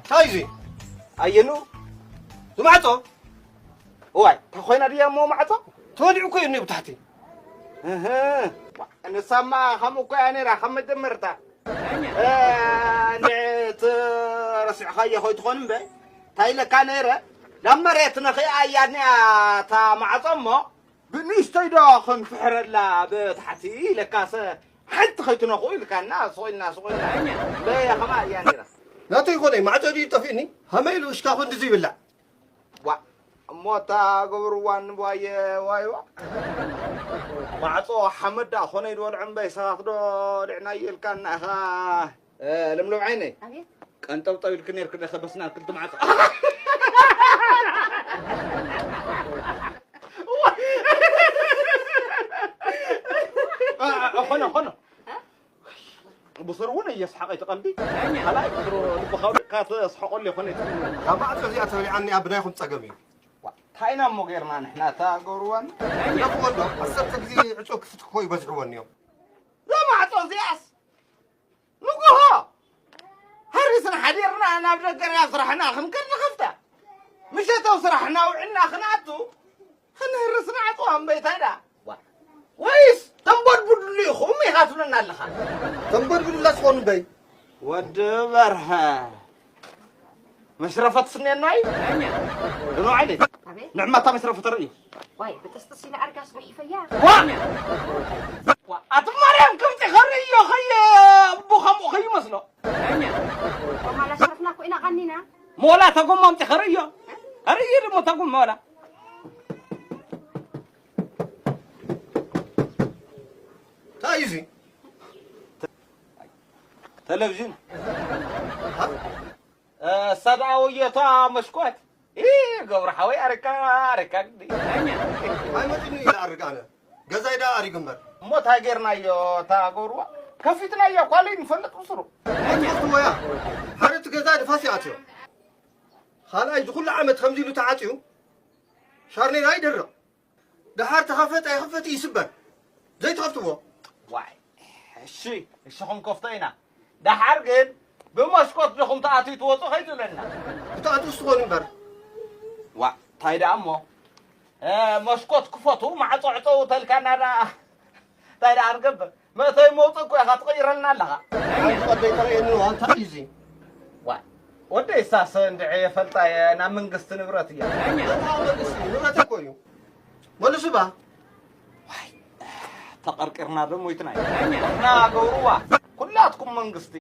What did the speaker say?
تايزي أينو سمعته واي تخوينا دي مو معته تودعو كيني بتحتي أنا سما خمو كأني راح خم دمرتا نعت رسع خي خوي تخون به تايلا كانيرة لما ريتنا خي أياني تا معصمه بنيستي داخل فحر لا بتحتي لكاسة حتى خيتنا خوي لكان صوينا لا يا خما يعني لا تيخوني ما عاد يطفيني هميل وش كافن دزي بالله موتا قبروان واي معصو حمد أخونا يدور عم بيساق دو لعناي الكان أخا لملو عيني أنت طويل كنير كنا خبسنا كنت معصو أخونا بصرونا يسحق يتقلبي هلا يقدروا بخاطر كات يسحقوا لي أخونا تابعت زي أتولي عني أبنائكم تسقمي هاينا مو غيرنا نحنا تاقروان لا فوضو أصبت زي عطوك فتكوي بزروان يوم لا ما عطو زياس نقوها هرسنا حديرنا أنا بنقر يصرحنا خمكرنا خفتا مش توصرحنا وعنا خناتو خنا هرسنا عطوهم بيت هذا ويس تنبر بدلي خمي خاتنا اللخا تنبر بالله سخون بي ودبرها مشرفة سنين ناي دنو علي نعمة مشرفة رأي واي بتستصينا أرقص بحي فيا أتمرين كم تخري يا خي بوخم وخي مسلو وما لا شرفناكو إنا غنينا مولا تقوم مام تخري هري ما تقوم مولا تايزي تلفزيون صداوية مشكوت إيه قبر حوي أركا دي هاي ما تني إلى أرقانا جزايدا أريقمر مو تاجرنا يو تاجروا كفتنا يو قالين فلت أسرو ما ويا حرت جزايدا فاسياتيو خالا يدخل عامة خمسين لو تعاتيو شارني راي درة ده حار تخفت يسبر زي تخفتوا واي الشي هم كفتينا ده حرقن بمسكوت لهم تعطي توصو خيتو لنا تعطوا الصغون بر وا تايدا أمو مسكوت كفتو مع صعطو تلكنا تايدا أرقب ما تاي موتك يا تغير لنا لها قد يترى إنه أنت إيزي واي ودي ساسن دعي فلتاي أنا من قصة نبرتي نبرتي كويو ولا شبه تقرقرنا دمو يتناي احنا قوروا كلاتكم من قصتي